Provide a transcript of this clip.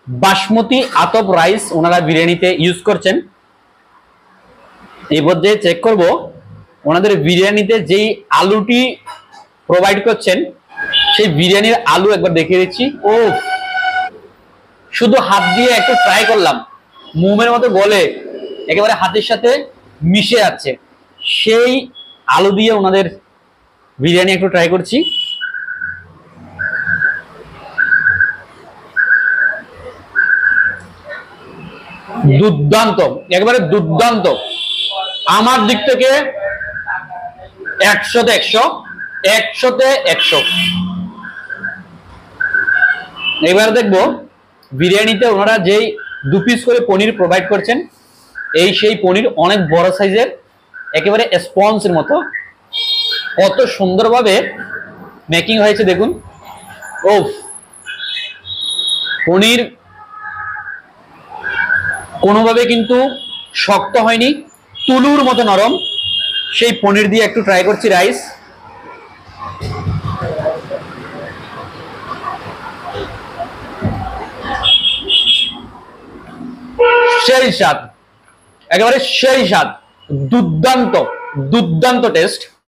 বাসমতি আতপ রাইস ওনারা বিরিয়ানিতে ইউজ করছেন। এই পর্যায়ে চেক করব ওনাদের বিরিয়ানিতে যেই আলুটি প্রোভাইড করছেন সেই বিরিয়ানির আলু একবার দেখিয়ে দিচ্ছি। ও শুধু হাত দিয়ে একটু ট্রাই করলাম, মোমের মতো গলে একেবারে হাতের সাথে মিশে যাচ্ছে। সেই আলু দিয়ে ওনাদের বিরিয়ানি একটু ট্রাই করছি। দুর্দান্ত, একেবারে দুর্দান্ত। আমার দিক থেকে 100তে 100, 100তে 100। এবার দেখবো বিরিয়ানিতে ওনারা যেই 2 পিস করে পনির প্রোভাইড করছেন, সেই পনির অনেক বড় সাইজের, একেবারে স্পঞ্জের মতো, কত সুন্দরভাবে মেকিং হয়েছে দেখুন। ও পনির কোনোভাবে কিন্তু শক্ত হয়নি, তুলুর মতো নরম। সেই পনির দিয়ে একটু ট্রাই করছি রাইস। সেই স্বাদ, একেবারে সেই স্বাদ, দুর্দান্ত দুর্দান্ত টেস্ট।